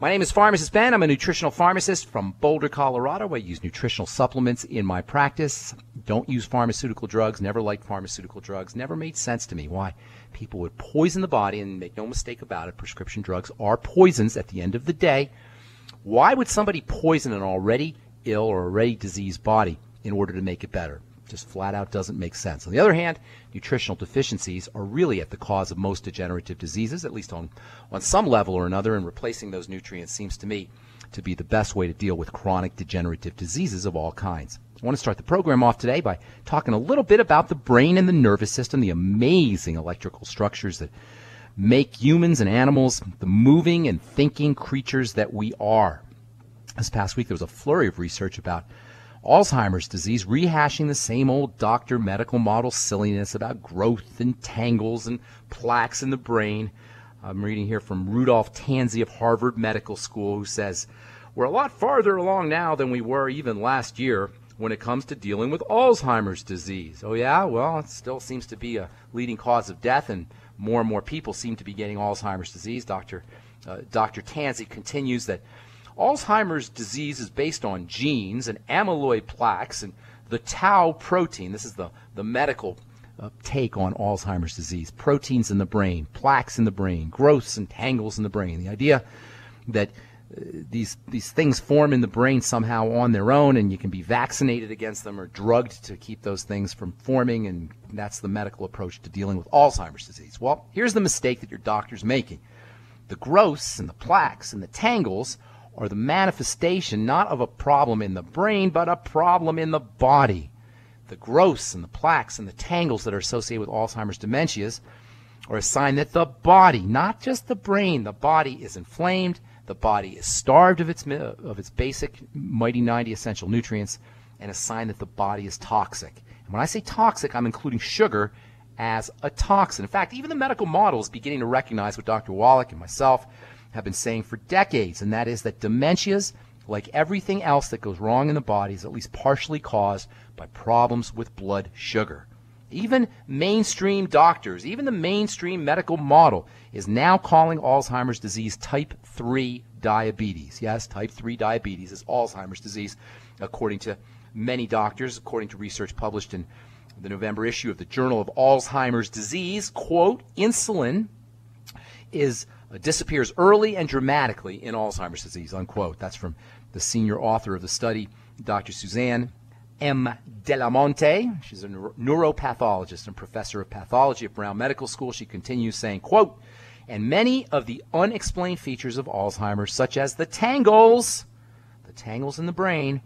My name is Pharmacist Ben. I'm a nutritional pharmacist from Boulder, Colorado. I use nutritional supplements in my practice. Don't use pharmaceutical drugs. Never liked pharmaceutical drugs. Never made sense to me why people would poison the body, and make no mistake about it, prescription drugs are poisons at the end of the day. Why would somebody poison an already ill or already diseased body in order to make it better? Just flat out doesn't make sense. On the other hand, nutritional deficiencies are really at the cause of most degenerative diseases, at least on some level or another, and replacing those nutrients seems to me to be the best way to deal with chronic degenerative diseases of all kinds. I want to start the program off today by talking a little bit about the brain and the nervous system, the amazing electrical structures that make humans and animals the moving and thinking creatures that we are. This past week there was a flurry of research about Alzheimer's disease, rehashing the same old doctor medical model silliness about growth and tangles and plaques in the brain. I'm reading here from Rudolph Tanzi of Harvard Medical School, who says, "We're a lot farther along now than we were even last year when it comes to dealing with Alzheimer's disease." Oh yeah? Well, it still seems to be a leading cause of death, and more people seem to be getting Alzheimer's disease. Dr. Tanzi continues that Alzheimer's disease is based on genes and amyloid plaques and the tau protein. This is the medical take on Alzheimer's disease. Proteins in the brain, plaques in the brain, growths and tangles in the brain. The idea that these things form in the brain somehow on their own, and you can be vaccinated against them or drugged to keep those things from forming, and that's the medical approach to dealing with Alzheimer's disease. Well, here's the mistake that your doctor's making. The growths and the plaques and the tangles are the manifestation not of a problem in the brain, but a problem in the body. The growths and the plaques and the tangles that are associated with Alzheimer's dementias are a sign that the body, not just the brain, the body is inflamed, the body is starved of its basic mighty 90 essential nutrients, and a sign that the body is toxic. And when I say toxic, I'm including sugar as a toxin. In fact, even the medical model is beginning to recognize what Dr. Wallach and myself have been saying for decades, and that is that dementias, like everything else that goes wrong in the body, is at least partially caused by problems with blood sugar. Even mainstream doctors, even the mainstream medical model is now calling Alzheimer's disease type 3 diabetes. Yes, type 3 diabetes is Alzheimer's disease, according to many doctors, according to research published in the November issue of the Journal of Alzheimer's Disease. Quote, insulin disappears early and dramatically in Alzheimer's disease, unquote. That's from the senior author of the study, Dr. Suzanne M. Delamonte. She's a neuropathologist and professor of pathology at Brown Medical School. She continues saying, quote, and many of the unexplained features of Alzheimer's, such as the tangles in the brain,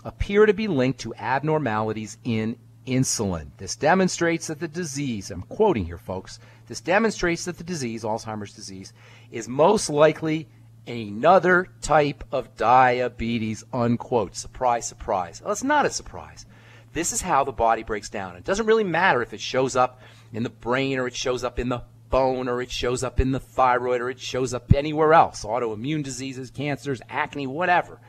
appear to be linked to abnormalities in insulin. This demonstrates that the disease, I'm quoting here, folks, this demonstrates that the disease, Alzheimer's disease, is most likely another type of diabetes, unquote. Surprise, surprise. Well, it's not a surprise. This is how the body breaks down. It doesn't really matter if it shows up in the brain or it shows up in the bone or it shows up in the thyroid or it shows up anywhere else, autoimmune diseases, cancers, acne, whatever.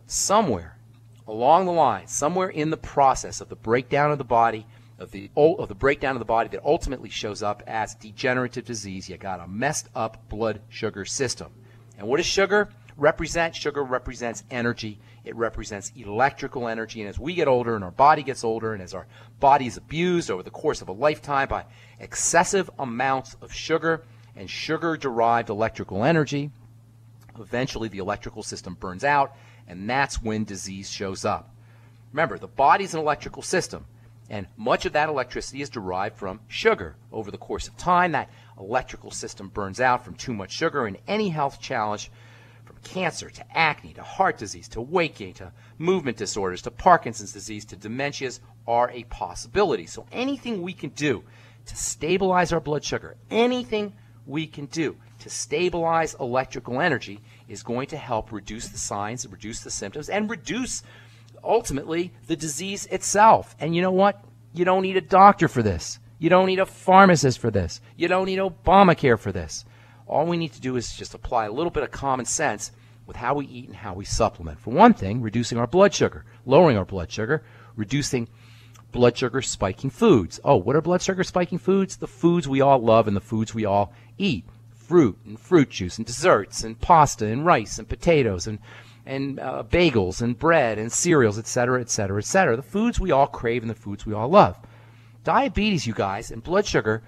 Somewhere along the line, somewhere in the process of the breakdown of the body, of the breakdown of the body that ultimately shows up as degenerative disease, you got a messed up blood sugar system. And what does sugar represent? Sugar represents energy. It represents electrical energy. And as we get older and our body gets older and as our body is abused over the course of a lifetime by excessive amounts of sugar and sugar-derived electrical energy, eventually the electrical system burns out, and that's when disease shows up. Remember, the body's an electrical system, and much of that electricity is derived from sugar. Over the course of time, that electrical system burns out from too much sugar, and any health challenge, from cancer to acne to heart disease to weight gain to movement disorders to Parkinson's disease to dementias, are a possibility. So anything we can do to stabilize our blood sugar, anything we can do to stabilize electrical energy is going to help reduce the signs, reduce the symptoms, and reduce, ultimately, the disease itself. And you know what? You don't need a doctor for this. You don't need a pharmacist for this. You don't need Obamacare for this. All we need to do is just apply a little bit of common sense with how we eat and how we supplement. For one thing, reducing our blood sugar, lowering our blood sugar, reducing blood sugar spiking foods. Oh, what are blood sugar spiking foods? The foods we all love and the foods we all eat. fruit and fruit juice and desserts and pasta and rice and potatoes and bagels and bread and cereals, etc., etc., etc. The foods we all crave and the foods we all love. Diabetes, you guys, and blood sugar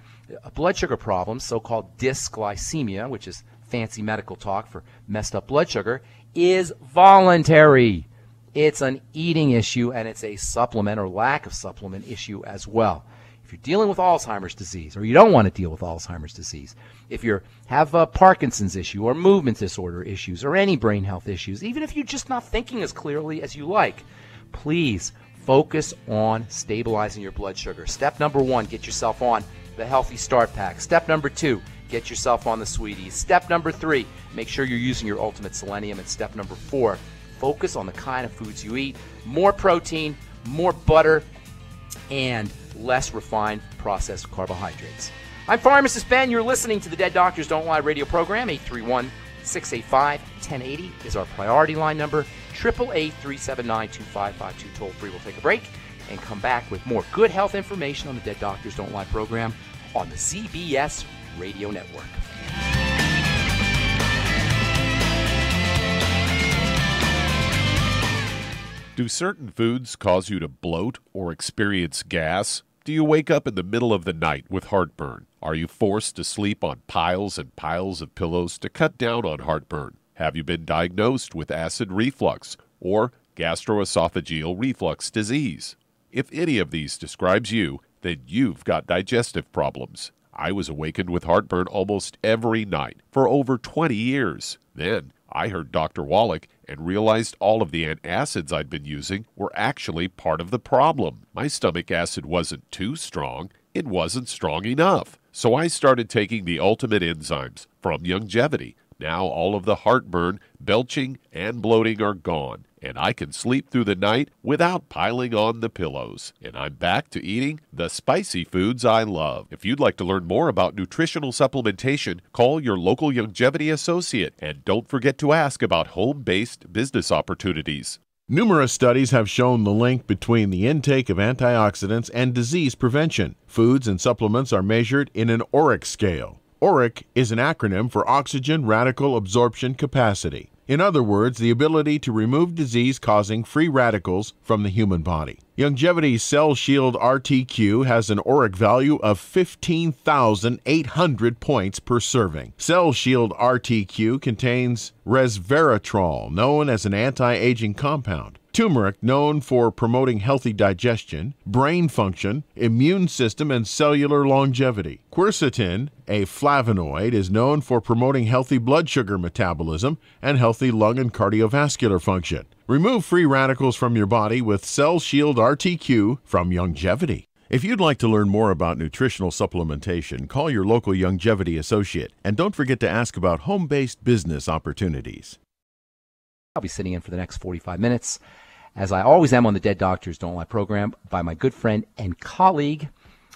problems, so-called dysglycemia, which is fancy medical talk for messed up blood sugar, is voluntary. It's an eating issue, and it's a supplement or lack of supplement issue as well. If you're dealing with Alzheimer's disease, or you don't want to deal with Alzheimer's disease, if you have a Parkinson's issue or movement disorder issues or any brain health issues, even if you're just not thinking as clearly as you like, please focus on stabilizing your blood sugar. Step number 1, get yourself on the Healthy Start Pack. Step number 2, get yourself on the Sweeties. Step number 3, make sure you're using your Ultimate Selenium. And step number 4, focus on the kind of foods you eat. More protein, more butter, and less refined processed carbohydrates. I'm Pharmacist Ben. You're listening to the Dead Doctors Don't Lie radio program. 831-685-1080 is our priority line number. 888-379-2552 toll free. We'll take a break and come back with more good health information on the Dead Doctors Don't Lie program on the CBS Radio Network. Do certain foods cause you to bloat or experience gas? Do you wake up in the middle of the night with heartburn? Are you forced to sleep on piles and piles of pillows to cut down on heartburn? Have you been diagnosed with acid reflux or gastroesophageal reflux disease? If any of these describes you, then you've got digestive problems. I was awakened with heartburn almost every night for over 20 years. Then I heard Dr. Wallach and realized all of the antacids I'd been using were actually part of the problem. My stomach acid wasn't too strong. It wasn't strong enough. So I started taking the ultimate enzymes from Longevity. Now all of the heartburn, belching, and bloating are gone, and I can sleep through the night without piling on the pillows. And I'm back to eating the spicy foods I love. If you'd like to learn more about nutritional supplementation, call your local Longevity associate, and don't forget to ask about home-based business opportunities. Numerous studies have shown the link between the intake of antioxidants and disease prevention. Foods and supplements are measured in an ORAC scale. ORAC is an acronym for Oxygen Radical Absorption Capacity. In other words, the ability to remove disease-causing free radicals from the human body. Longevity's Cell Shield RTQ has an ORAC value of 15,800 points per serving. Cell Shield RTQ contains resveratrol, known as an anti-aging compound, turmeric, known for promoting healthy digestion, brain function, immune system, and cellular longevity. Quercetin, a flavonoid, is known for promoting healthy blood sugar metabolism and healthy lung and cardiovascular function. Remove free radicals from your body with Cell Shield RTQ from Longevity. If you'd like to learn more about nutritional supplementation, call your local Longevity associate, and don't forget to ask about home-based business opportunities. I'll be sitting in for the next 45 minutes, as I always am on the Dead Doctors Don't Lie program, by my good friend and colleague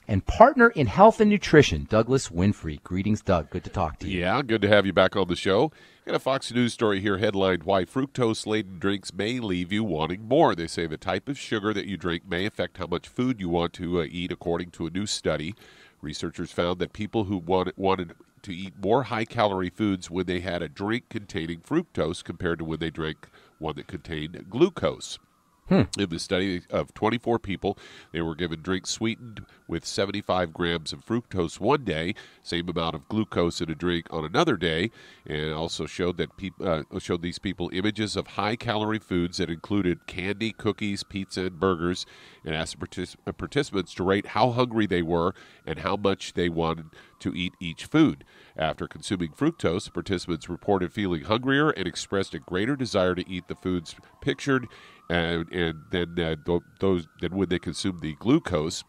and partner in health and nutrition, Douglas Winfrey. Greetings, Doug. Good to talk to you. Yeah, good to have you back on the show. Got a Fox News story here headlined, Why Fructose-Laden Drinks May Leave You Wanting More. They say the type of sugar that you drink may affect how much food you want to eat, according to a new study. Researchers found that people who wanted to eat more high-calorie foods when they had a drink containing fructose compared to when they drank one that contained glucose. In the study of 24 people, they were given drinks sweetened with 75 grams of fructose one day, same amount of glucose in a drink on another day, and also showed that showed these people images of high-calorie foods that included candy, cookies, pizza, and burgers, and asked participants to rate how hungry they were and how much they wanted to eat each food. After consuming fructose, participants reported feeling hungrier and expressed a greater desire to eat the foods pictured, and then when they consumed the glucose.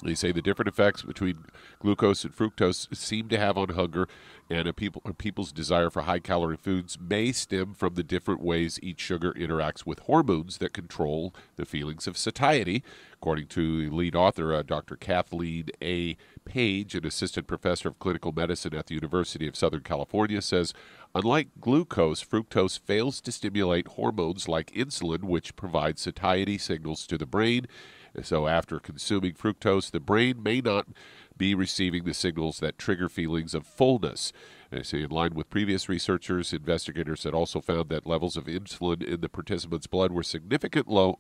They say the different effects between glucose and fructose seem to have on hunger, and people's desire for high-calorie foods may stem from the different ways each sugar interacts with hormones that control the feelings of satiety. According to the lead author, Dr. Kathleen A. Page, an assistant professor of clinical medicine at the University of Southern California, says, unlike glucose, fructose fails to stimulate hormones like insulin, which provide satiety signals to the brain. So after consuming fructose, the brain may not be receiving the signals that trigger feelings of fullness. They say in line with previous researchers, investigators had also found that levels of insulin in the participants' blood were significantly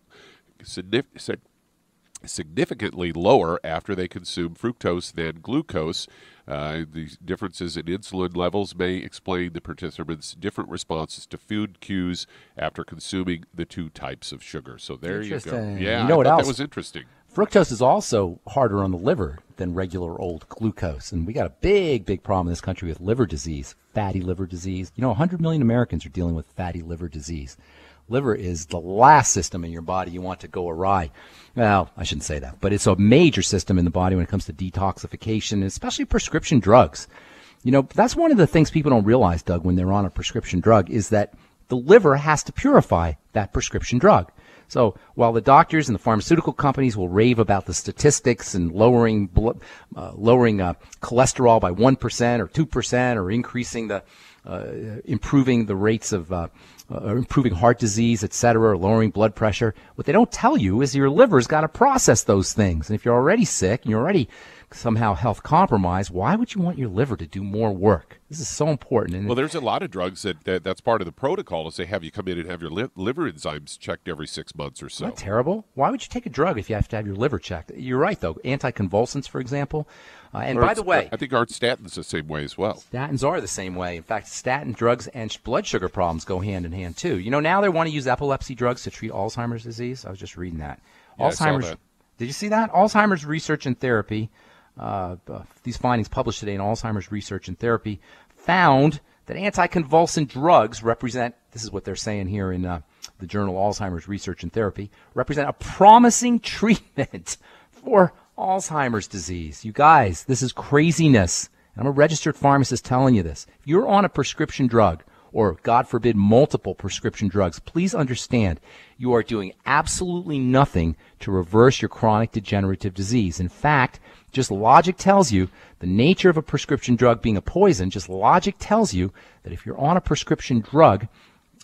lower after they consumed fructose than glucose. The differences in insulin levels may explain the participants' different responses to food cues after consuming the two types of sugar. So there you go. Yeah, you know what I thought else? that was interesting. Fructose is also harder on the liver than regular old glucose. And we got a big problem in this country with liver disease, fatty liver disease. 100 million Americans are dealing with fatty liver disease. Liver is the last system in your body you want to go awry. Well, I shouldn't say that, but it's a major system in the body when it comes to detoxification, especially prescription drugs. That's one of the things people don't realize, Doug, when they're on a prescription drug, is that the liver has to purify that prescription drug. So while the doctors and the pharmaceutical companies will rave about the statistics and lowering cholesterol by 1% or 2% or increasing improving the rates of improving heart disease, etc., or lowering blood pressure, what they don't tell you is your liver's got to process those things. And if you're already sick and you're already somehow health compromised, why would you want your liver to do more work? This is so important. And well, there's a lot of drugs that's part of the protocol is they have you come in and have your liver enzymes checked every 6 months or so. Isn't that terrible? Why would you take a drug if you have to have your liver checked? You're right, though. Anticonvulsants, for example. And by the way, I think aren't statins the same way as well? Statins are the same way. In fact, statin drugs and blood sugar problems go hand in hand, too. Now they want to use epilepsy drugs to treat Alzheimer's disease. I was just reading that. Yeah, Alzheimer's. I saw that. Did you see that? Alzheimer's Research and Therapy, these findings published today in Alzheimer's Research and Therapy, found that anticonvulsant drugs represent, this is what they're saying here in the journal Alzheimer's Research and Therapy, represent a promising treatment for Alzheimer's disease. You guys, this is craziness. And I'm a registered pharmacist telling you this. If you're on a prescription drug, or God forbid, multiple prescription drugs, please understand you are doing absolutely nothing to reverse your chronic degenerative disease. In fact, just logic tells you, the nature of a prescription drug being a poison, just logic tells you that if you're on a prescription drug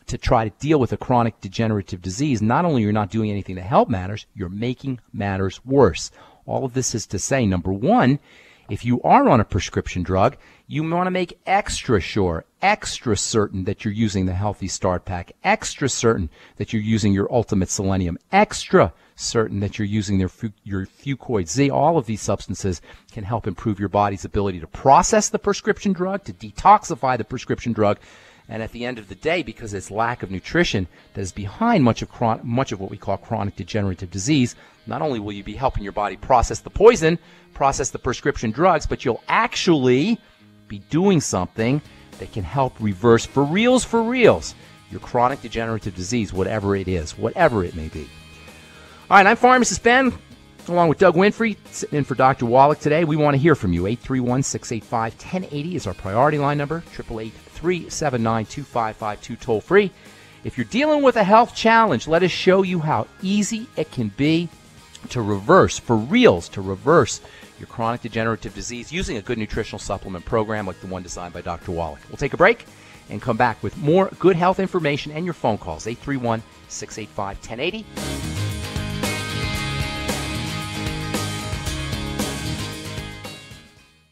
to try to deal with a chronic degenerative disease, not only you're not doing anything to help matters, you're making matters worse. All of this is to say, number one, if you are on a prescription drug, you want to make extra sure, extra certain that you're using the Healthy Start Pack, extra certain that you're using your Ultimate Selenium, extra certain that you're using your Fucoid Z. All of these substances can help improve your body's ability to process the prescription drug, to detoxify the prescription drug, and at the end of the day, because it's lack of nutrition that is behind much of what we call chronic degenerative disease, not only will you be helping your body process the poison, process the prescription drugs, but you'll actually be doing something that can help reverse for reals, your chronic degenerative disease, whatever it is, whatever it may be. All right, I'm Pharmacist Ben, along with Doug Winfrey, sitting in for Dr. Wallach today. We want to hear from you. 831-685-1080 is our priority line number, 888-379-2552, toll free. If you're dealing with a health challenge, let us show you how easy it can be to reverse, for reals, to reverse your chronic degenerative disease using a good nutritional supplement program like the one designed by Dr. Wallach. We'll take a break and come back with more good health information and your phone calls, 831-685-1080.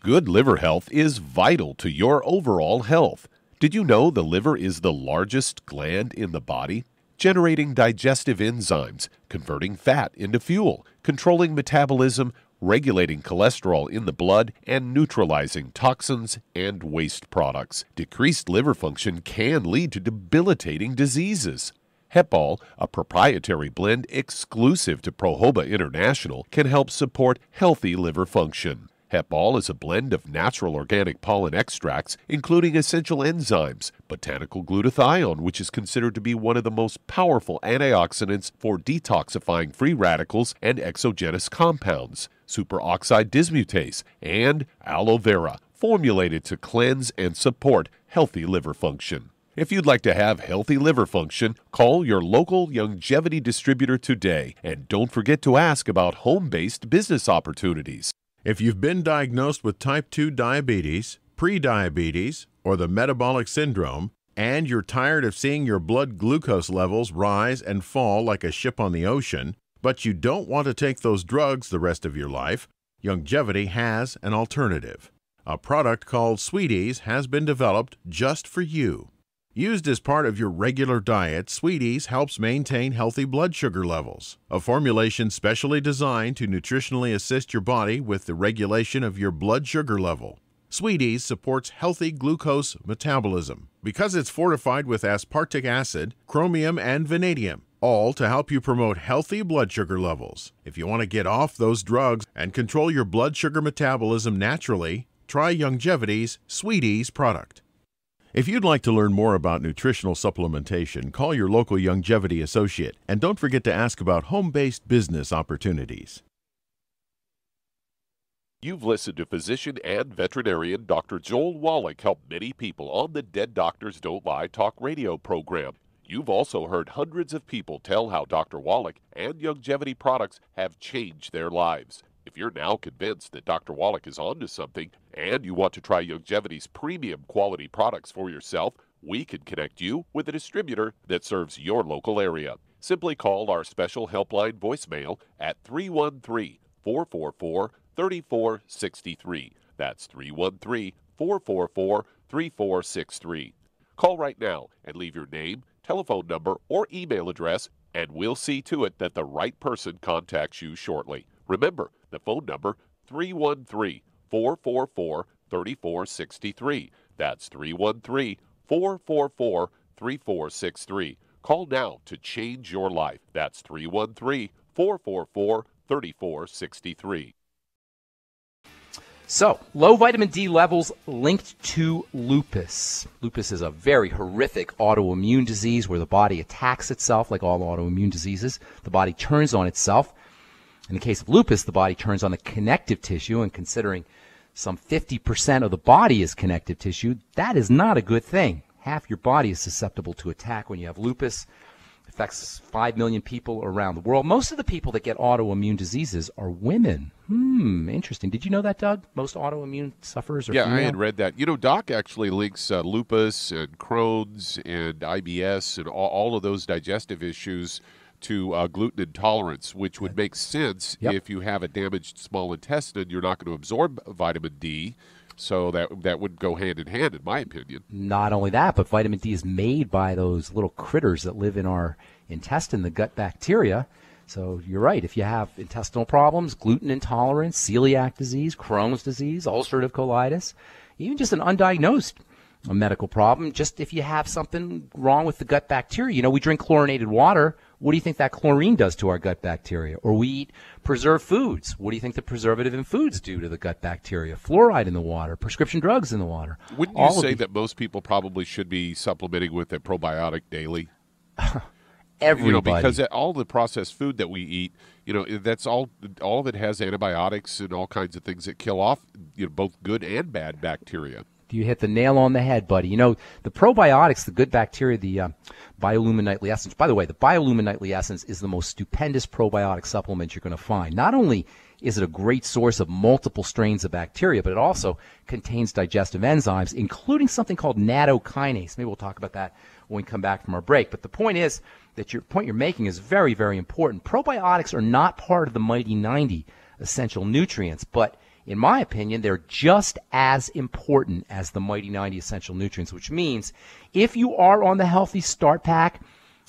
Good liver health is vital to your overall health. Did you know the liver is the largest gland in the body? Generating digestive enzymes, converting fat into fuel, controlling metabolism, regulating cholesterol in the blood, and neutralizing toxins and waste products. Decreased liver function can lead to debilitating diseases. Hepal, a proprietary blend exclusive to Prohoba International, can help support healthy liver function. Hepal is a blend of natural organic pollen extracts, including essential enzymes, botanical glutathione, which is considered to be one of the most powerful antioxidants for detoxifying free radicals and exogenous compounds, superoxide dismutase, and aloe vera, formulated to cleanse and support healthy liver function. If you'd like to have healthy liver function, call your local longevity distributor today, and don't forget to ask about home-based business opportunities. If you've been diagnosed with type 2 diabetes, prediabetes, or the metabolic syndrome, and you're tired of seeing your blood glucose levels rise and fall like a ship on the ocean, but you don't want to take those drugs the rest of your life, Longevity has an alternative. A product called Sweeties has been developed just for you. Used as part of your regular diet, Sweeties helps maintain healthy blood sugar levels. A formulation specially designed to nutritionally assist your body with the regulation of your blood sugar level. Sweeties supports healthy glucose metabolism because it's fortified with aspartic acid, chromium, and vanadium, all to help you promote healthy blood sugar levels. If you want to get off those drugs and control your blood sugar metabolism naturally, try Youngevity's Sweeties product. If you'd like to learn more about nutritional supplementation, call your local Youngevity associate, and don't forget to ask about home-based business opportunities. You've listened to physician and veterinarian Dr. Joel Wallach help many people on the Dead Doctors Don't Lie talk radio program. You've also heard hundreds of people tell how Dr. Wallach and Youngevity products have changed their lives. If you're now convinced that Dr. Wallach is onto something and you want to try Youngevity's premium quality products for yourself, we can connect you with a distributor that serves your local area. Simply call our special helpline voicemail at 313-444-3463. That's 313-444-3463. Call right now and leave your name, telephone number, or email address, and we'll see to it that the right person contacts you shortly. Remember, the phone number, 313-444-3463. That's 313-444-3463. Call now to change your life. That's 313-444-3463. So, low vitamin D levels linked to lupus. Lupus is a very horrific autoimmune disease where the body attacks itself like all autoimmune diseases. The body turns on itself. In the case of lupus, the body turns on the connective tissue, and considering some 50% of the body is connective tissue, that is not a good thing. Half your body is susceptible to attack when you have lupus. It affects 5 million people around the world. Most of the people that get autoimmune diseases are women. Interesting. Did you know that, Doug? Most autoimmune sufferers are female? I had read that. You know, Doc actually links lupus and Crohn's and IBS and all of those digestive issues to gluten intolerance, which would make sense. If you have a damaged small intestine, you're not going to absorb vitamin D, so that would go hand in hand, in my opinion. Not only that, but vitamin D is made by those little critters that live in our intestine, the gut bacteria. So you're right. If you have intestinal problems, gluten intolerance, celiac disease, Crohn's disease, ulcerative colitis, even just an undiagnosed medical problem, just if you have something wrong with the gut bacteria. You know, we drink chlorinated water. What do you think that chlorine does to our gut bacteria? Or we eat preserved foods. What do you think the preservative in foods do to the gut bacteria? Fluoride in the water, prescription drugs in the water. Wouldn't you say that most people probably should be supplementing with a probiotic daily? Everybody. You know, because all the processed food that we eat, you know, that's all of it has antibiotics and all kinds of things that kill off, you know, both good and bad bacteria. You hit the nail on the head, buddy. You know, the probiotics, the good bacteria, the Biolumin Nightly Essence. By the way, the Biolumin Nightly Essence is the most stupendous probiotic supplement you're going to find. Not only is it a great source of multiple strains of bacteria, but it also contains digestive enzymes, including something called nattokinase. Maybe we'll talk about that when we come back from our break. But the point is that your point you're making is very, very important. Probiotics are not part of the Mighty 90 essential nutrients, but in my opinion, they're just as important as the Mighty 90 essential nutrients, which means if you are on the Healthy Start Pack,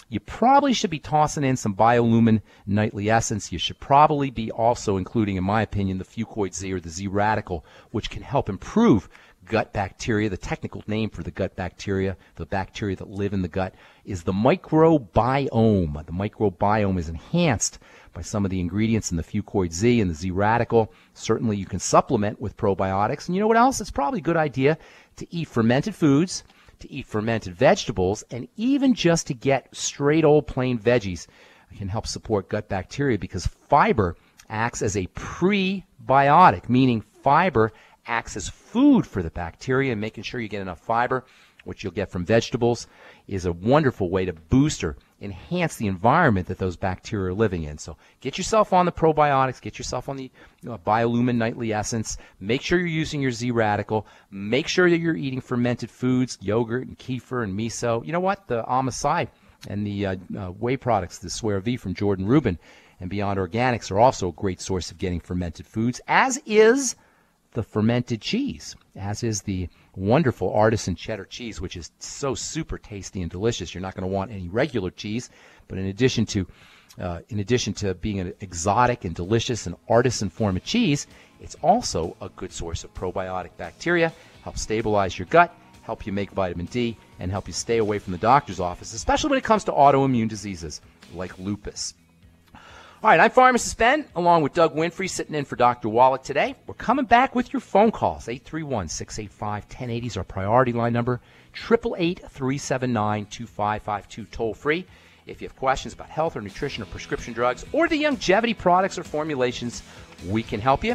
you probably should be tossing in some Biolumin Nightly Essence. You should probably be also including, in my opinion, the Fucoid Z or the Z Radical, which can help improve gut bacteria. The technical name for the gut bacteria, the bacteria that live in the gut, is the microbiome. The microbiome is enhanced by some of the ingredients in the Fucoid Z and the Z Radical. Certainly you can supplement with probiotics. And you know what else? It's probably a good idea to eat fermented foods, to eat fermented vegetables, and even just to get straight old plain veggies. It can help support gut bacteria because fiber acts as a prebiotic, meaning fiber acts as food for the bacteria, and making sure you get enough fiber, which you'll get from vegetables, is a wonderful way to boost or enhance the environment that those bacteria are living in. So get yourself on the probiotics, get yourself on the Biolumin Nightly Essence. Make sure you're using your Z Radical. Make sure that you're eating fermented foods, yogurt and kefir and miso. You know what? The Amasai and the whey products, the Swear V from Jordan Rubin and Beyond Organics, are also a great source of getting fermented foods, as is the fermented cheese, as is the wonderful artisan cheddar cheese, which is so super tasty and delicious. You're not going to want any regular cheese, but in addition to being an exotic and delicious and artisan form of cheese, it's also a good source of probiotic bacteria, helps stabilize your gut, help you make vitamin D, and help you stay away from the doctor's office, especially when it comes to autoimmune diseases like lupus. All right, I'm Pharmacist Ben, along with Doug Winfrey, sitting in for Dr. Wallach today. We're coming back with your phone calls. 831-685-1080 is our priority line number. 888-379-2552, toll free. If you have questions about health or nutrition or prescription drugs or the longevity products or formulations, we can help you.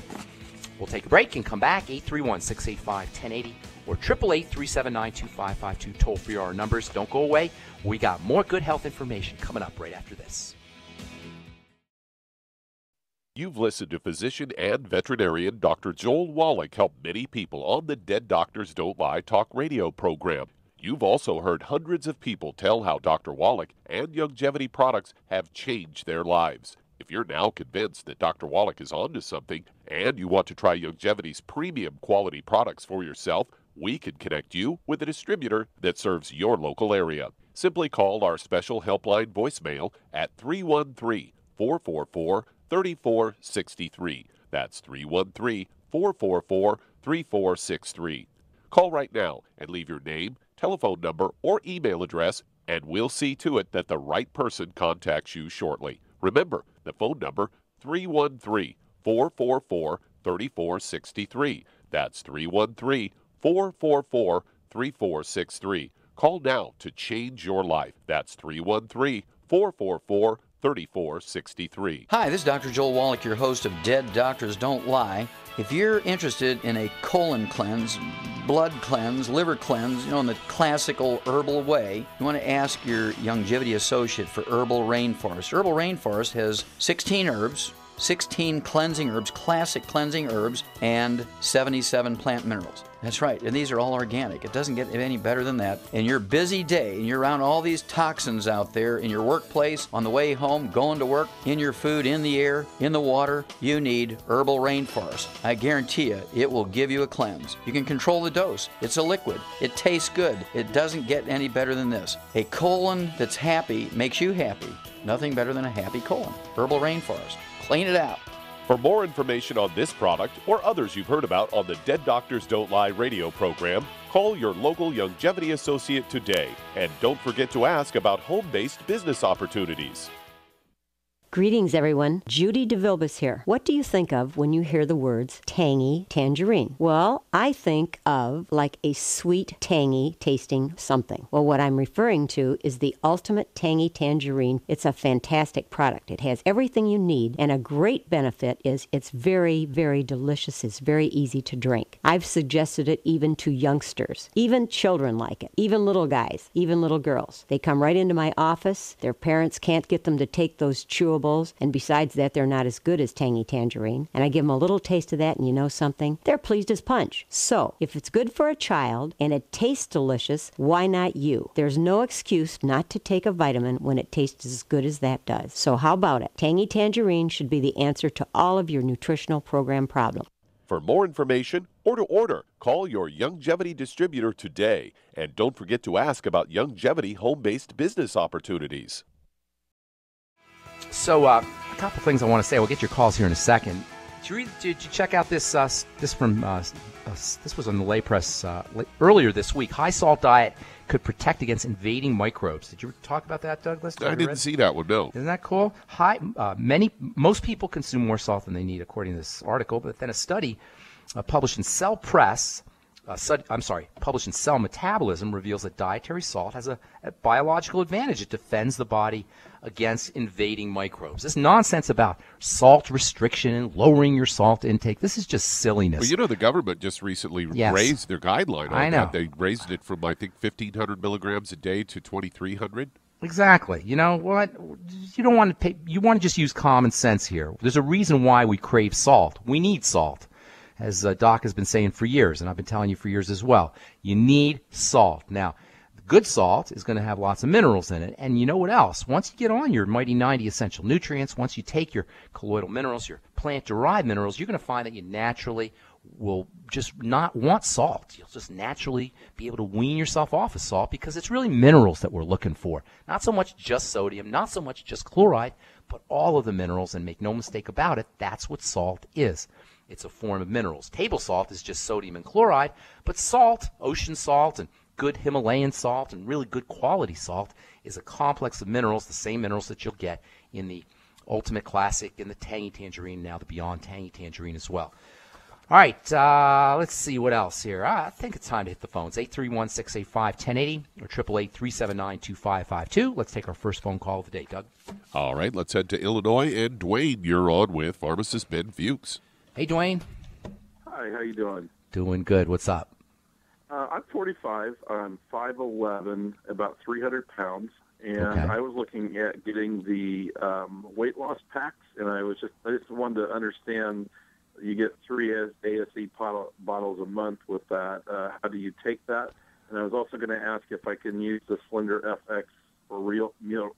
We'll take a break and come back. 831-685-1080 or 888-379-2552, toll free are our numbers. Don't go away. We got more good health information coming up right after this. You've listened to physician and veterinarian Dr. Joel Wallach help many people on the Dead Doctors Don't Lie talk radio program. You've also heard hundreds of people tell how Dr. Wallach and longevity products have changed their lives. If you're now convinced that Dr. Wallach is onto something and you want to try longevity's premium quality products for yourself, we can connect you with a distributor that serves your local area. Simply call our special helpline voicemail at 313-444-3463. That's 313-444-3463. Call right now and leave your name, telephone number, or email address, and we'll see to it that the right person contacts you shortly. Remember, the phone number, 313-444-3463. That's 313-444-3463. Call now to change your life. That's 313-444-3463. Hi, this is Dr. Joel Wallach, your host of Dead Doctors Don't Lie. If you're interested in a colon cleanse, blood cleanse, liver cleanse, in the classical herbal way, you want to ask your longevity associate for Herbal Rainforest. Herbal Rainforest has 16 herbs, 16 cleansing herbs, classic cleansing herbs, and 77 plant minerals. That's right, and these are all organic. It doesn't get any better than that. In your busy day, and you're around all these toxins out there in your workplace, on the way home, going to work, in your food, in the air, in the water, you need Herbal Rainforest. I guarantee you, it will give you a cleanse. You can control the dose. It's a liquid. It tastes good. It doesn't get any better than this. A colon that's happy makes you happy. Nothing better than a happy colon. Herbal Rainforest. Clean it out. For more information on this product or others you've heard about on the Dead Doctors Don't Lie radio program, call your local longevity associate today. And don't forget to ask about home-based business opportunities. Greetings, everyone. Judy DeVilbus here. What do you think of when you hear the words tangy tangerine? Well, I think of like a sweet, tangy tasting something. Well, what I'm referring to is the ultimate tangy tangerine. It's a fantastic product. It has everything you need, and a great benefit is it's very, very delicious. It's very easy to drink. I've suggested it even to youngsters. Even children like it. Even little guys. Even little girls. They come right into my office. Their parents can't get them to take those chewable, and besides that, they're not as good as tangy tangerine. And I give them a little taste of that, and you know something? They're pleased as punch. So, if it's good for a child and it tastes delicious, why not you? There's no excuse not to take a vitamin when it tastes as good as that does. So how about it? Tangy tangerine should be the answer to all of your nutritional program problems. For more information or to order, call your longevity distributor today. And don't forget to ask about longevity home-based business opportunities. So, a couple things I want to say. We'll get your calls here in a second. Did you check out this? This was on the lay press earlier this week. High salt diet could protect against invading microbes. Did you talk about that, Douglas? I didn't see that one. No. Isn't that cool? Most people consume more salt than they need, according to this article. But then a study published in Cell Press. Published in Cell Metabolism reveals that dietary salt has a biological advantage. It defends the body against invading microbes. This nonsense about salt restriction and lowering your salt intake, this is just silliness. Well, the government just recently raised their guideline on that. They raised it from, I think, 1,500 milligrams a day to 2,300. Exactly. You know what? You don't want to you want to just use common sense here. There's a reason why we crave salt. We need salt. As Doc has been saying for years, and I've been telling you for years as well, you need salt. Now, good salt is going to have lots of minerals in it, and you know what else? Once you get on your Mighty 90 essential nutrients, once you take your colloidal minerals, your plant-derived minerals, you're going to find that you naturally will just not want salt. You'll just naturally be able to wean yourself off of salt because it's really minerals that we're looking for. Not so much just sodium, not so much just chloride, but all of the minerals. And make no mistake about it, that's what salt is. It's a form of minerals. Table salt is just sodium and chloride, but salt, ocean salt, and good Himalayan salt, and really good quality salt is a complex of minerals, the same minerals that you'll get in the Ultimate Classic and the Tangy Tangerine, now the Beyond Tangy Tangerine as well. All right, let's see what else here. I think it's time to hit the phones. 831-685-1080 or 888-379-2552. Let's take our first phone call of the day, Doug. All right, let's head to Illinois. And Dwayne, you're on with Pharmacist Ben Fuchs. Hey, Dwayne. Hi, how you doing? Doing good. What's up? I'm 45. I'm 5'11", about 300 pounds, and Okay. I was looking at getting the weight loss packs, and I just wanted to understand. You get 3 ASE bottles a month with that. How do you take that? And I was also going to ask if I can use the Slender FX for meal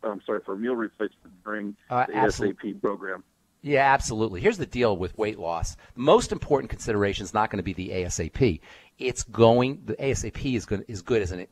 replacement during the Absolutely. ASAP program. Yeah, absolutely. Here's the deal with weight loss. The most important consideration is not going to be the ASAP. The ASAP is good as an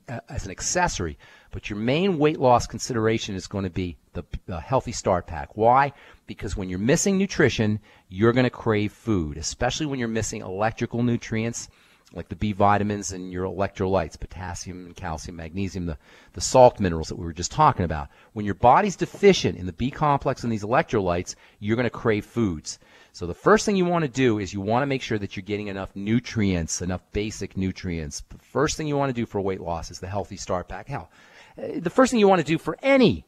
accessory, but your main weight loss consideration is going to be the Healthy Start Pack. Why? Because when you're missing nutrition, you're going to crave food, especially when you're missing electrical nutrients like the B vitamins and your electrolytes, potassium and calcium, magnesium, the salt minerals that we were just talking about. When your body's deficient in the B complex and these electrolytes, you're going to crave foods. So the first thing you want to do is you want to make sure that you're getting enough nutrients, enough basic nutrients. The first thing you want to do for weight loss is the Healthy Start Pack. The first thing you want to do for any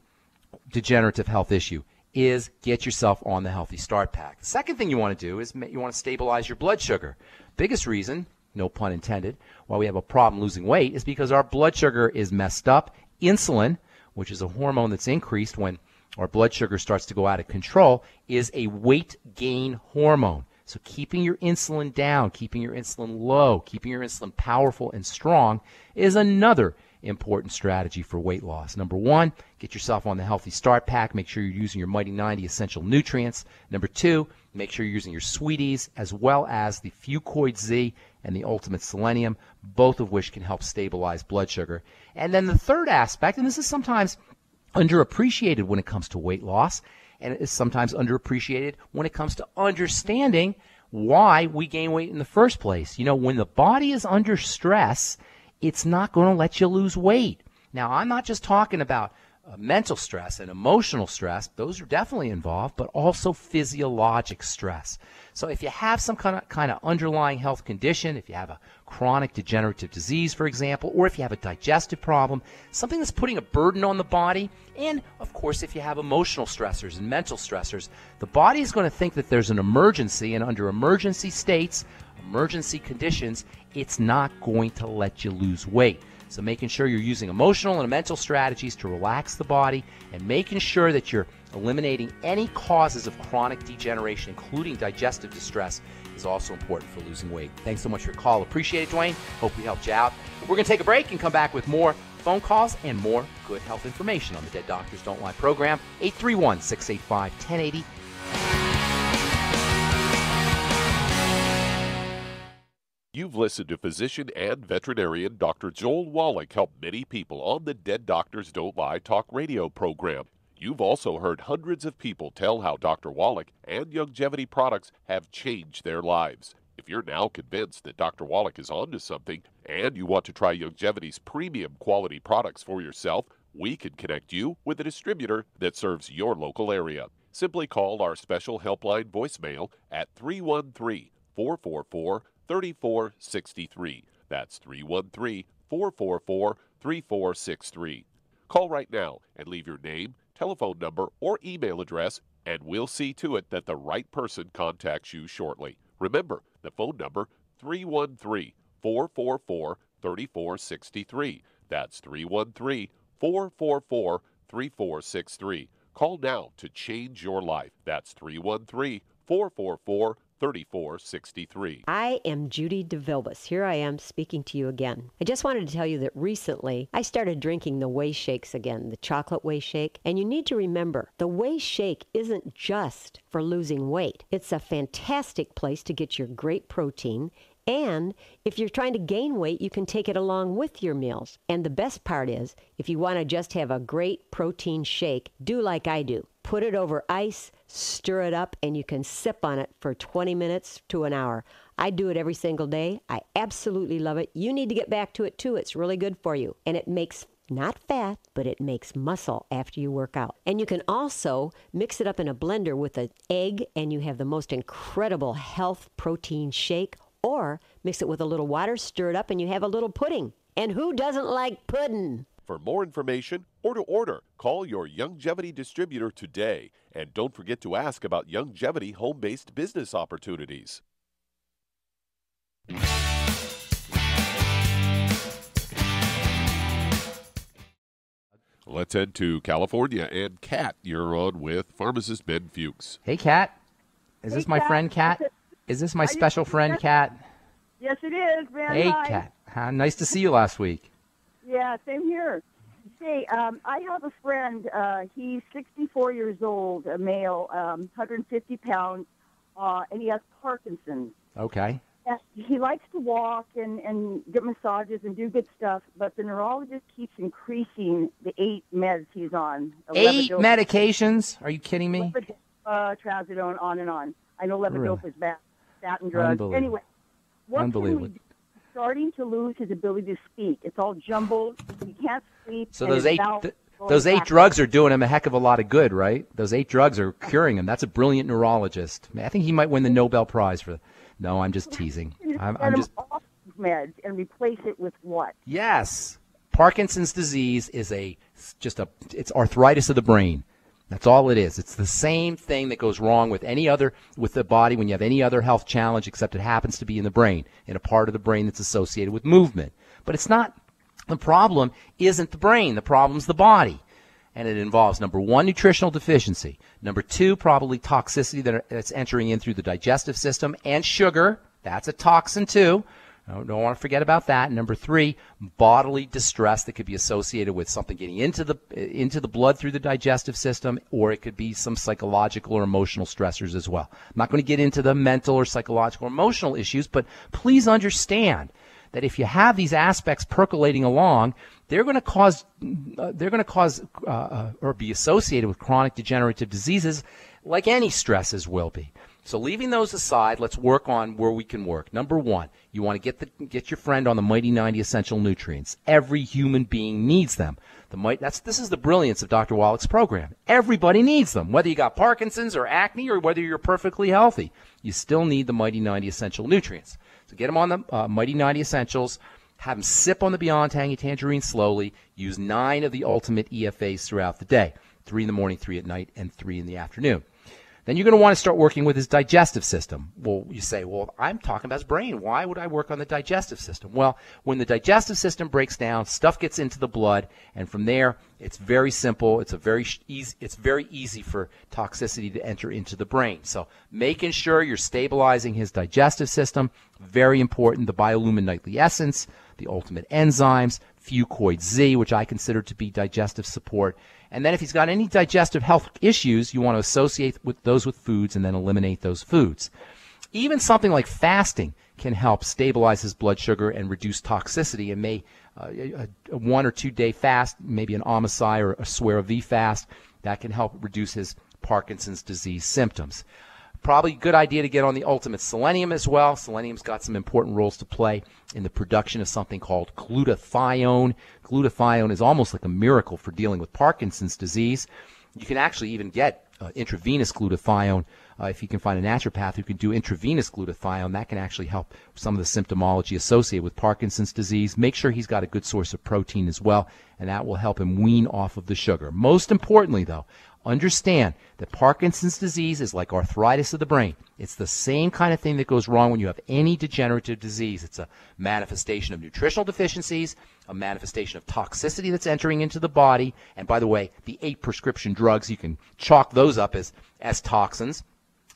degenerative health issue is get yourself on the Healthy Start Pack. The second thing you want to do is you want to stabilize your blood sugar. Biggest reason, no pun intended, why we have a problem losing weight is because our blood sugar is messed up. Insulin, which is a hormone that's increased when our blood sugar starts to go out of control, is a weight gain hormone. So keeping your insulin down, keeping your insulin low, keeping your insulin powerful and strong is another important strategy for weight loss. Number one, get yourself on the Healthy Start Pack. Make sure you're using your Mighty 90 essential nutrients. Number two, make sure you're using your Sweeties as well as the Fucoid Z and the Ultimate Selenium, both of which can help stabilize blood sugar. And then the third aspect, and this is sometimes underappreciated when it comes to weight loss, and it is sometimes underappreciated when it comes to understanding why we gain weight in the first place. You know, when the body is under stress, it's not going to let you lose weight. Now, I'm not just talking about mental stress and emotional stress. Those are definitely involved, but also physiologic stress. So if you have some kind of underlying health condition, if you have a chronic degenerative disease, for example, or if you have a digestive problem, something that's putting a burden on the body, and of course if you have emotional stressors and mental stressors, the body is going to think that there's an emergency, and under emergency states, emergency conditions, it's not going to let you lose weight. So making sure you're using emotional and mental strategies to relax the body and making sure that you're eliminating any causes of chronic degeneration, including digestive distress, is also important for losing weight. Thanks so much for your call. Appreciate it, Dwayne. Hope we helped you out. We're going to take a break and come back with more phone calls and more good health information on the Dead Doctors Don't Lie program. 831-685-1080. You've listened to physician and veterinarian Dr. Joel Wallach help many people on the Dead Doctors Don't Lie talk radio program. You've also heard hundreds of people tell how Dr. Wallach and Longevity products have changed their lives. If you're now convinced that Dr. Wallach is onto something and you want to try Longevity's premium quality products for yourself, we can connect you with a distributor that serves your local area. Simply call our special helpline voicemail at 313-444-3463. That's 313-444-3463. Call right now and leave your name, telephone number, or email address, and we'll see to it that the right person contacts you shortly. Remember, the phone number, 313-444-3463. That's 313-444-3463. Call now to change your life. That's 313-444-3463. 3463. I am Judy DeVilbus. Here I am speaking to you again. I just wanted to tell you that recently I started drinking the whey shakes again, the chocolate whey shake. And you need to remember, the whey shake isn't just for losing weight. It's a fantastic place to get your great protein. And if you're trying to gain weight, you can take it along with your meals. And the best part is, if you want to just have a great protein shake, do like I do. Put it over ice, stir it up, and you can sip on it for 20 minutes to an hour. I do it every single day. I absolutely love it. You need to get back to it too. It's really good for you. And it makes not fat, but it makes muscle after you work out. And you can also mix it up in a blender with an egg, and you have the most incredible health protein shake. Or mix it with a little water, stir it up, and you have a little pudding. And who doesn't like pudding? For more information or to order, call your Youngevity distributor today. And don't forget to ask about Youngevity home-based business opportunities. Let's head to California. And Kat, you're on with Pharmacist Ben Fuchs. Hey, Kat. Is this my friend, Kat? Is this my special friend, Kat? Yes, it is, man. Hey, Hi. Kat. Nice to see you last week. Yeah, same here. Say, I have a friend. He's 64 years old, a male, 150 pounds, and he has Parkinson's. Okay. And he likes to walk and get massages and do good stuff, but the neurologist keeps increasing the 8 meds he's on. 8 medications? Are you kidding me? Trazodone, on and on. I know levodopa Really? is bad, statin drugs. Anyway, what Unbelievable. can we do? He's starting to lose his ability to speak. It's all jumbled. He can't sleep. So and those his eight, mouth is going those 8 backwards. drugs are doing him a heck of a lot of good, right? Those 8 drugs are curing him. That's a brilliant neurologist. I think he might win the Nobel Prize for. No, I'm just teasing. I'm Get just. him off his meds and replace it with what? Yes, Parkinson's disease is it's arthritis of the brain. That's all it is. It's the same thing that goes wrong with with the body when you have any other health challenge, except it happens to be in the brain, in a part of the brain that's associated with movement. But it's not, the problem isn't the brain. The problem's the body. And it involves, number 1, nutritional deficiency. Number 2, probably toxicity that's entering in through the digestive system. And sugar, that's a toxin too. Don't want to forget about that. Number 3, bodily distress that could be associated with something getting into the blood through the digestive system, or it could be some psychological or emotional stressors as well. I'm not going to get into the mental or psychological or emotional issues, but please understand that if you have these aspects percolating along, they're going to cause or be associated with chronic degenerative diseases, like any stresses will be. So leaving those aside, let's work on where we can work. Number 1, you want to get your friend on the Mighty 90 Essential Nutrients. Every human being needs them. This is the brilliance of Dr. Wallach's program. Everybody needs them. Whether you got Parkinson's or acne or whether you're perfectly healthy, you still need the Mighty 90 Essential Nutrients. So get them on the Mighty 90 Essentials. Have them sip on the Beyond Tangy Tangerine slowly. Use 9 of the Ultimate EFAs throughout the day. 3 in the morning, 3 at night, and 3 in the afternoon. Then you're going to want to start working with his digestive system. Well, you say, well, I'm talking about his brain. Why would I work on the digestive system? Well, when the digestive system breaks down, stuff gets into the blood, and from there, it's very simple. It's very easy for toxicity to enter into the brain. So making sure you're stabilizing his digestive system, very important. The Biolumin Nightly Essence, the Ultimate Enzymes, Fucoid Z, which I consider to be digestive support. And then if he's got any digestive health issues, you want to associate with those with foods and then eliminate those foods. Even something like fasting can help stabilize his blood sugar and reduce toxicity. And a 1 or 2 day fast, maybe an Omicide or a Swear V fast, that can help reduce his Parkinson's disease symptoms. Probably a good idea to get on the Ultimate Selenium as well. Selenium's got some important roles to play in the production of something called glutathione. Glutathione is almost like a miracle for dealing with Parkinson's disease. You can actually even get intravenous glutathione. If you can find a naturopath who can do intravenous glutathione, that can actually help some of the symptomology associated with Parkinson's disease. Make sure he's got a good source of protein as well, and that will help him wean off of the sugar. Most importantly, though, understand that Parkinson's disease is like arthritis of the brain. It's the same kind of thing that goes wrong when you have any degenerative disease. It's a manifestation of nutritional deficiencies, a manifestation of toxicity that's entering into the body. And by the way, the 8 prescription drugs, you can chalk those up as toxins.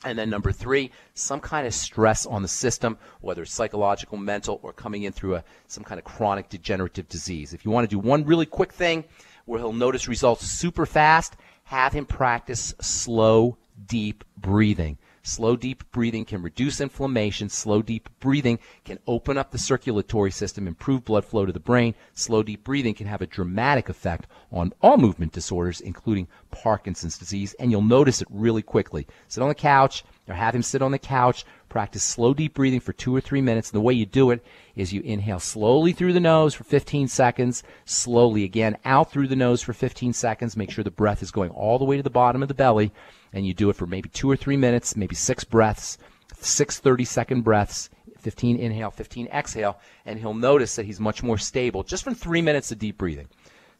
And then number 3, some kind of stress on the system, whether it's psychological, mental, or coming in through some kind of chronic degenerative disease. If you want to do one really quick thing where he'll notice results super fast, have him practice slow, deep breathing. Slow, deep breathing can reduce inflammation. Slow, deep breathing can open up the circulatory system, improve blood flow to the brain. Slow, deep breathing can have a dramatic effect on all movement disorders, including Parkinson's disease, and you'll notice it really quickly. Sit on the couch, or have him sit on the couch, practice slow, deep breathing for 2 or 3 minutes. And the way you do it is you inhale slowly through the nose for 15 seconds, slowly again out through the nose for 15 seconds. Make sure the breath is going all the way to the bottom of the belly. And you do it for maybe 2 or 3 minutes, maybe 6 breaths, 6 30-second breaths, 15 inhale, 15 exhale, and he'll notice that he's much more stable just from 3 minutes of deep breathing.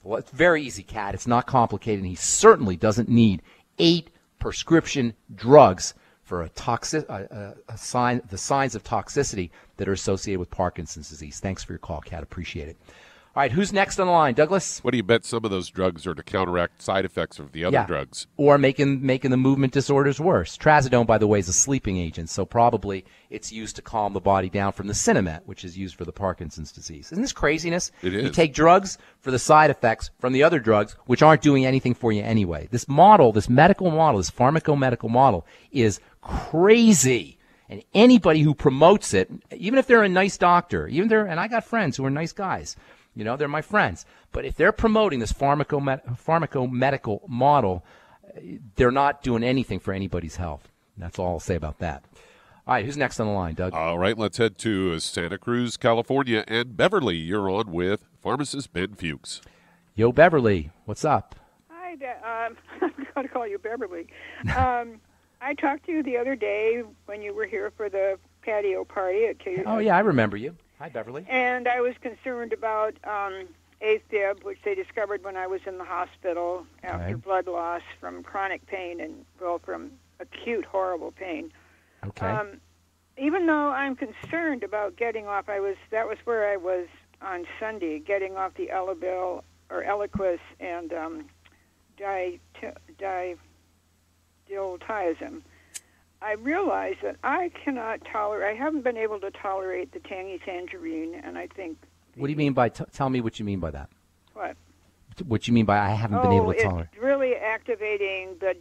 Well, it's very easy, Kat. It's not complicated, and he certainly doesn't need 8 prescription drugs for the signs of toxicity that are associated with Parkinson's disease. Thanks for your call, Kat. Appreciate it. All right, who's next on the line? Douglas? What do you bet some of those drugs are to counteract side effects of the other drugs? Or making the movement disorders worse. Trazodone, by the way, is a sleeping agent, so probably it's used to calm the body down from the Sinemet, which is used for the Parkinson's disease. Isn't this craziness? It is. You take drugs for the side effects from the other drugs, which aren't doing anything for you anyway. This model, this medical model, this pharmacomedical model is crazy. And anybody who promotes it, even if they're a nice doctor, and I got friends who are nice guys, you know, they're my friends. But if they're promoting this pharmacomedical model, they're not doing anything for anybody's health. That's all I'll say about that. All right, who's next on the line, Doug? All right, let's head to Santa Cruz, California. And Beverly, you're on with Pharmacist Ben Fuchs. Yo, Beverly, what's up? Hi, I'm going to call you Beverly. I talked to you the other day when you were here for the patio party. Oh, yeah, I remember you. Hi, Beverly. And I was concerned about AFib, which they discovered when I was in the hospital after blood loss from chronic pain and, well, from acute, horrible pain. Okay. Even though I'm concerned about getting off, that was where I was on Sunday, getting off the Eliquis and diltiazem. I realize that I haven't been able to tolerate the tangy tangerine, and I think... What do you mean by, tell me what you mean by that. What? What you mean by I haven't been able to tolerate? It's really activating the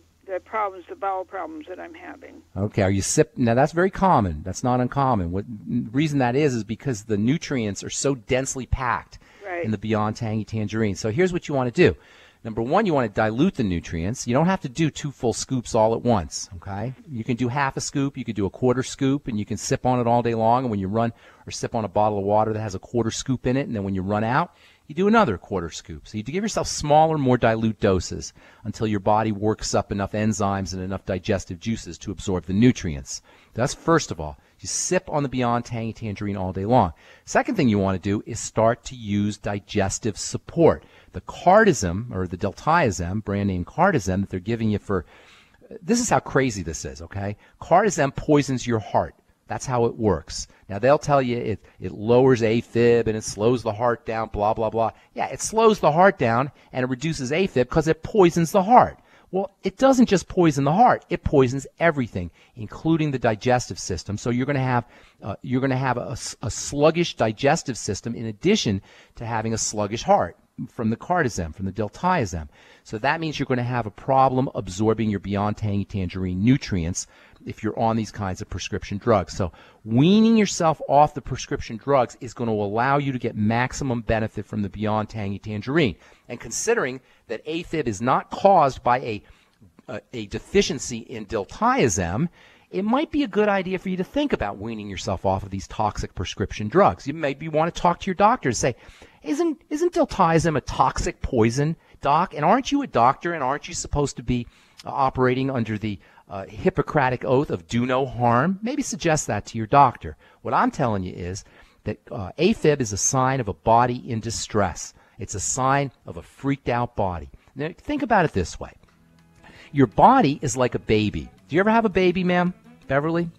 problems, the bowel problems that I'm having. Okay, are you now that's very common. That's not uncommon. What reason that is because the nutrients are so densely packed in the Beyond Tangy Tangerine. So here's what you want to do. Number one, you want to dilute the nutrients. You don't have to do 2 full scoops all at once, okay? You can do half a scoop, you can do a 1/4 scoop, and you can sip on it all day long. And when you run, or sip on a bottle of water that has a 1/4 scoop in it, and then when you run out, you do another 1/4 scoop. So you give yourself smaller, more dilute doses until your body works up enough enzymes and enough digestive juices to absorb the nutrients. That's first of all. You sip on the Beyond Tangy Tangerine all day long. Second thing you want to do is start to use digestive support. The cardizem, or the diltiazem, brand name cardizem that they're giving you for, this is how crazy this is, okay? Cardizem poisons your heart. That's how it works. Now, they'll tell you it lowers AFib and it slows the heart down, blah, blah, blah. Yeah, it slows the heart down and it reduces AFib because it poisons the heart. Well, it doesn't just poison the heart; it poisons everything, including the digestive system. So you're going to have a sluggish digestive system, in addition to having a sluggish heart from the cardizem, from the diltiazem. So that means you're going to have a problem absorbing your Beyond Tangy Tangerine nutrients if you're on these kinds of prescription drugs. So weaning yourself off the prescription drugs is going to allow you to get maximum benefit from the Beyond Tangy Tangerine. And considering that AFib is not caused by a deficiency in diltiazem, it might be a good idea for you to think about weaning yourself off of these toxic prescription drugs. You maybe want to talk to your doctor and say, isn't diltiazem a toxic poison, doc? And aren't you a doctor, and aren't you supposed to be operating under the Hippocratic oath of do no harm? Maybe suggest that to your doctor. What I'm telling you is that AFib is a sign of a body in distress. It's a sign of a freaked out body. Now, think about it this way. Your body is like a baby. Do you ever have a baby, ma'am, Beverly?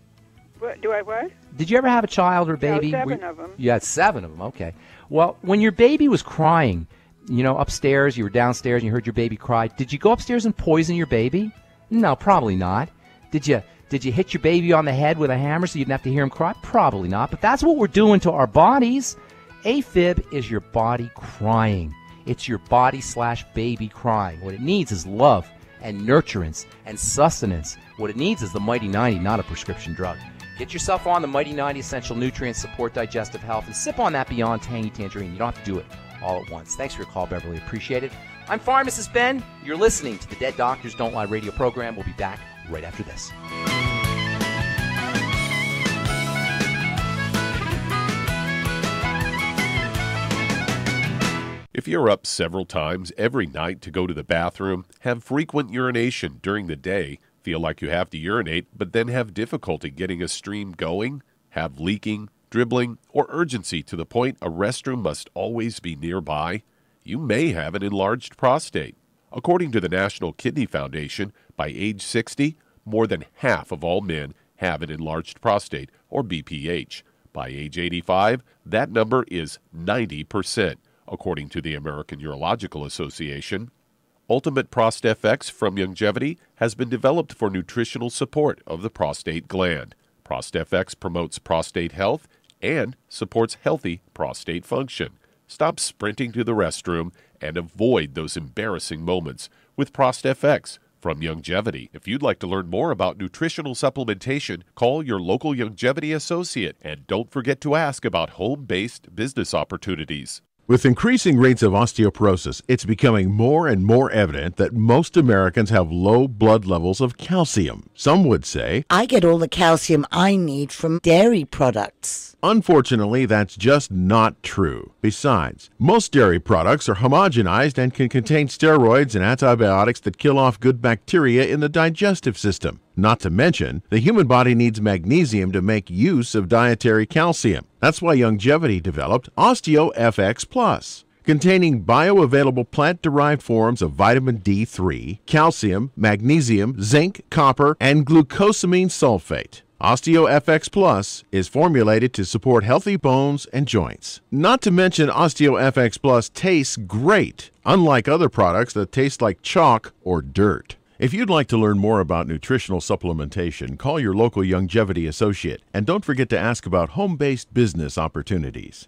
What, do I what? Did you ever have a child or baby? Yeah, 7 of them. You had 7 of them, okay. Well, when your baby was crying, you know, upstairs, you were downstairs and you heard your baby cry, did you go upstairs and poison your baby? No, probably not. Did you Did you hit your baby on the head with a hammer so you didn't have to hear him cry? Probably not, but that's what we're doing to our bodies. AFib is your body crying. It's your body/baby crying. What it needs is love and nurturance and sustenance. What it needs is the Mighty 90, not a prescription drug. Get yourself on the Mighty 90 Essential Nutrients, support digestive health, and sip on that Beyond Tangy Tangerine. You don't have to do it all at once. Thanks for your call, Beverly. Appreciate it. I'm Pharmacist Ben. You're listening to the Dead Doctors Don't Lie radio program. We'll be back right after this. If you're up several times every night to go to the bathroom, have frequent urination during the day, feel like you have to urinate but then have difficulty getting a stream going, have leaking, dribbling, or urgency to the point a restroom must always be nearby, you may have an enlarged prostate. According to the National Kidney Foundation, by age 60, more than half of all men have an enlarged prostate, or BPH. By age 85, that number is 90%. According to the American Urological Association. Ultimate ProstFX from Youngevity has been developed for nutritional support of the prostate gland. ProstFX promotes prostate health and supports healthy prostate function. Stop sprinting to the restroom and avoid those embarrassing moments with ProstFX from Youngevity. If you'd like to learn more about nutritional supplementation, call your local Youngevity associate and don't forget to ask about home-based business opportunities. With increasing rates of osteoporosis, it's becoming more and more evident that most Americans have low blood levels of calcium. Some would say, I get all the calcium I need from dairy products. Unfortunately, that's just not true. Besides, most dairy products are homogenized and can contain steroids and antibiotics that kill off good bacteria in the digestive system. Not to mention, the human body needs magnesium to make use of dietary calcium. That's why Youngevity developed OsteoFX Plus, containing bioavailable plant-derived forms of vitamin D3, calcium, magnesium, zinc, copper, and glucosamine sulfate. OsteoFX Plus is formulated to support healthy bones and joints. Not to mention, OsteoFX Plus tastes great, unlike other products that taste like chalk or dirt. If you'd like to learn more about nutritional supplementation, call your local Youngevity associate, and don't forget to ask about home-based business opportunities.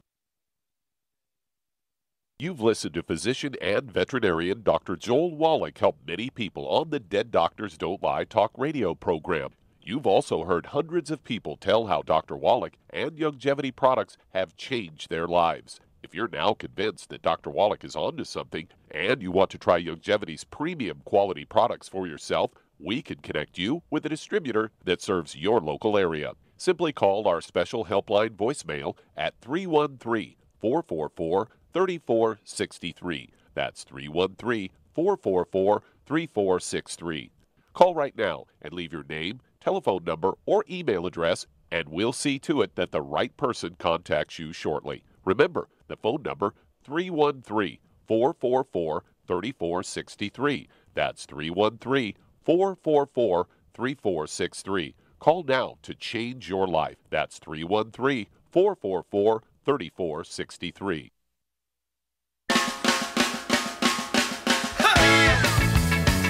You've listened to physician and veterinarian Dr. Joel Wallach help many people on the Dead Doctors Don't Lie talk radio program. You've also heard hundreds of people tell how Dr. Wallach and Youngevity products have changed their lives. If you're now convinced that Dr. Wallach is onto something and you want to try Youngevity's premium quality products for yourself, we can connect you with a distributor that serves your local area. Simply call our special helpline voicemail at 313-444-3463. That's 313-444-3463. Call right now and leave your name, telephone number, or email address, and we'll see to it that the right person contacts you shortly. Remember, the phone number, 313-444-3463. That's 313-444-3463. Call now to change your life. That's 313-444-3463.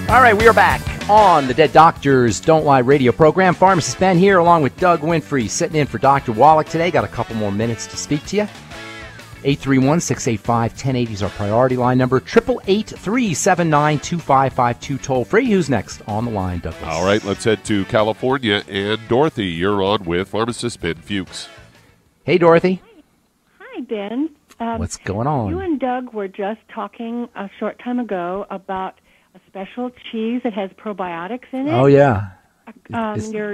All right, we are back on the Dead Doctors Don't Lie radio program. Pharmacist Ben here along with Doug Winfrey sitting in for Dr. Wallach today. Got a couple more minutes to speak to you. 831-685-1080 is our priority line number. 888-379-2552 toll free. Who's next on the line, Douglas? All right, let's head to California. And Dorothy, you're on with Pharmacist Ben Fuchs. Hey, Dorothy. Hi, Ben. What's going on? You and Doug were just talking a short time ago about a special cheese that has probiotics in it. Oh, yeah.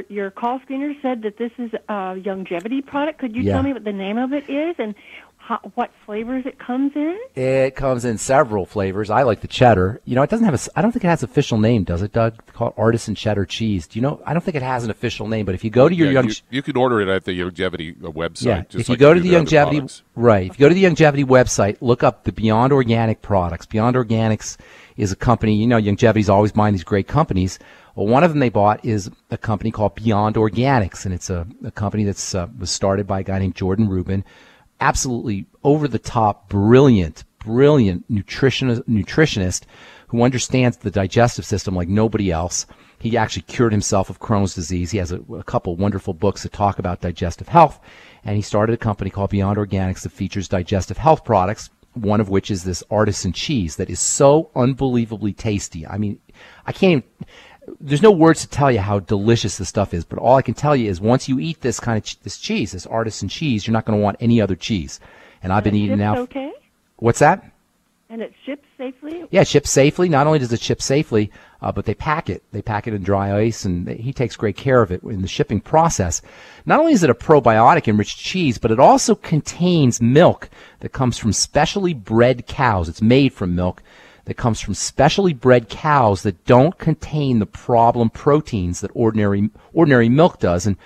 Your call screener said that this is a Youngevity product. Could you tell me what the name of it is and what flavors it comes in? It comes in several flavors. I like the cheddar. You know, it doesn't have I don't think it has an official name, does it, Doug? It's called artisan cheddar cheese. Do you know? I don't think it has an official name, but if you go to your you can order it at the Youngevity website. Yeah, just if you like go you to the do other Youngevity, products. right? If you go to the Youngevity website, look up the Beyond Organic products. Beyond Organics is a company. You know, Youngevity's always buying these great companies. Well, one of them they bought is a company called Beyond Organics, and it's a company that's was started by a guy named Jordan Rubin. Absolutely over-the-top, brilliant nutritionist who understands the digestive system like nobody else. He actually cured himself of Crohn's disease. He has a couple wonderful books that talk about digestive health. And he started a company called Beyond Organics that features digestive health products, one of which is this artisan cheese that is so unbelievably tasty. I mean, I can't even, there's no words to tell you how delicious this stuff is, but all I can tell you is once you eat this kind of this cheese, this artisan cheese, you're not going to want any other cheese. And I've been eating now. Okay? What's that? And it ships safely? Yeah, it ships safely. Not only does it ship safely, but they pack it. They pack it in dry ice, and he takes great care of it in the shipping process. Not only is it a probiotic-enriched cheese, but it also contains milk that comes from specially bred cows. It's made from milk that comes from specially bred cows that don't contain the problem proteins that ordinary milk does. And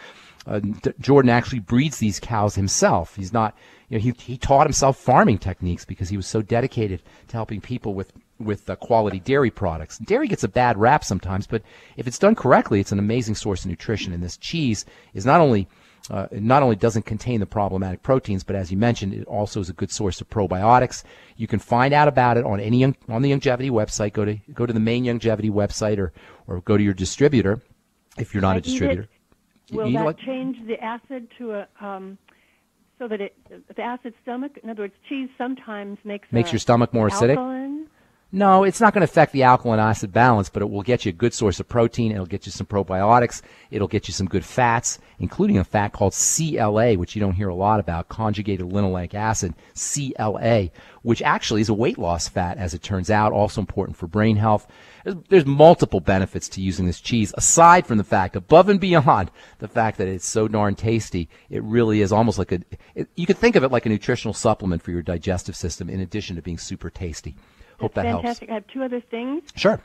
Jordan actually breeds these cows himself. He's not, he taught himself farming techniques because he was so dedicated to helping people with quality dairy products. Dairy gets a bad rap sometimes, but if it's done correctly, it's an amazing source of nutrition. And this cheese is not only doesn't contain the problematic proteins, but as you mentioned, it also is a good source of probiotics. You can find out about it on the Youngevity website. Go to the main Youngevity website or go to your distributor if you're not a distributor. Will that change the acid to a so that the acid stomach? In other words, cheese sometimes makes your stomach more acidic. Alkaline? No, it's not going to affect the alkaline acid balance, but it will get you a good source of protein. It'll get you some probiotics. It'll get you some good fats, including a fat called CLA, which you don't hear a lot about, conjugated linoleic acid, CLA, which actually is a weight loss fat, as it turns out, also important for brain health. There's multiple benefits to using this cheese, aside from the fact, above and beyond the fact that it's so darn tasty. It really is almost like you could think of it like a nutritional supplement for your digestive system, in addition to being super tasty. Hope that fantastic. helps. I have two other things. Sure.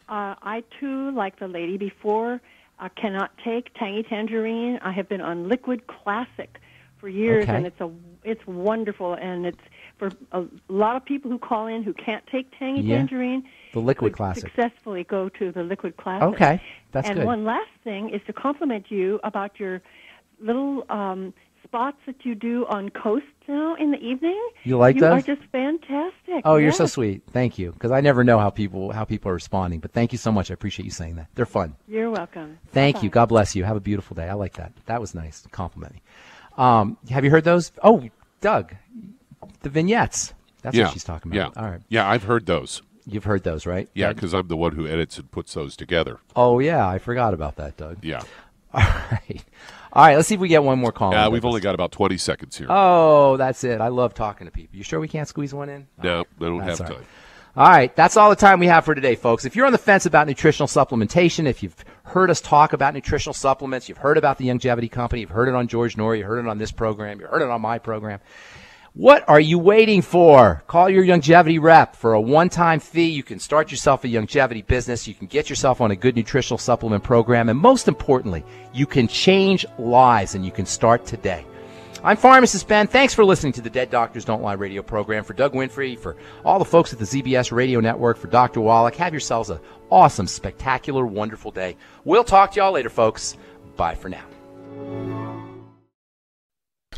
I, too, like the lady before, cannot take tangy tangerine. I have been on Liquid Classic for years, and it's wonderful. And it's for a lot of people who call in who can't take tangy tangerine. The Liquid Classic. Successfully go to the Liquid Classic. Okay, that's good. good. And one last thing is to compliment you about your little spots that you do on Coast now in the evening. You like those? You are just fantastic. Oh, you're yes. so sweet. Thank you. Because I never know how people are responding. But thank you so much. I appreciate you saying that. They're fun. You're welcome. Thank you. God bless you. Have a beautiful day. I like that. That was nice. Compliment me. Have you heard those? Oh, Doug, the vignettes. That's what she's talking about. Yeah. All right. Yeah, I've heard those. You've heard those, right? Yeah, because I'm the one who edits and puts those together. Oh, yeah. I forgot about that, Doug. Yeah. All right. All right, let's see if we get one more call. We've only got about 20 seconds here. Oh, that's it. I love talking to people. You sure we can't squeeze one in? No, I don't have all time. Right. All right, that's all the time we have for today, folks. If you're on the fence about nutritional supplementation, if you've heard us talk about nutritional supplements, you've heard about the Youngevity Company, you've heard it on George Norrie, you heard it on this program, you heard it on my program, what are you waiting for? Call your Youngevity rep. For a one-time fee, you can start yourself a Youngevity business. You can get yourself on a good nutritional supplement program. And most importantly, you can change lives, and you can start today. I'm Pharmacist Ben. Thanks for listening to the Dead Doctors Don't Lie radio program. For Doug Winfrey, for all the folks at the ZBS Radio Network, for Dr. Wallach, have yourselves an awesome, spectacular, wonderful day. We'll talk to y'all later, folks. Bye for now.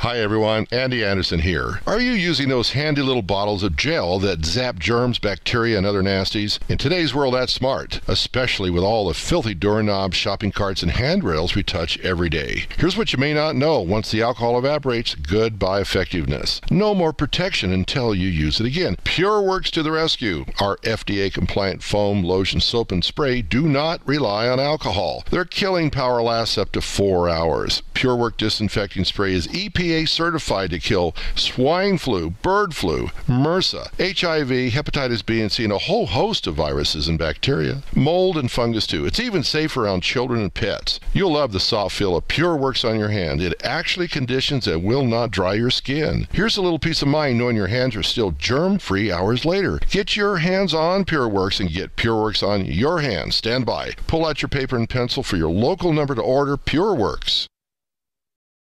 Hi everyone, Andy Anderson here. Are you using those handy little bottles of gel that zap germs, bacteria, and other nasties? In today's world, that's smart, especially with all the filthy doorknobs, shopping carts, and handrails we touch every day. Here's what you may not know. Once the alcohol evaporates, goodbye effectiveness. No more protection until you use it again. PureWorks to the rescue. Our FDA-compliant foam, lotion, soap, and spray do not rely on alcohol. Their killing power lasts up to 4 hours. PureWorks disinfecting spray is EPA certified to kill swine flu, bird flu, MRSA, HIV, hepatitis B and C, and a whole host of viruses and bacteria. Mold and fungus too. It's even safe around children and pets. You'll love the soft feel of PureWorks on your hand. It actually conditions and will not dry your skin. Here's a little peace of mind knowing your hands are still germ-free hours later. Get your hands on PureWorks and get PureWorks on your hands. Stand by. Pull out your paper and pencil for your local number to order. PureWorks.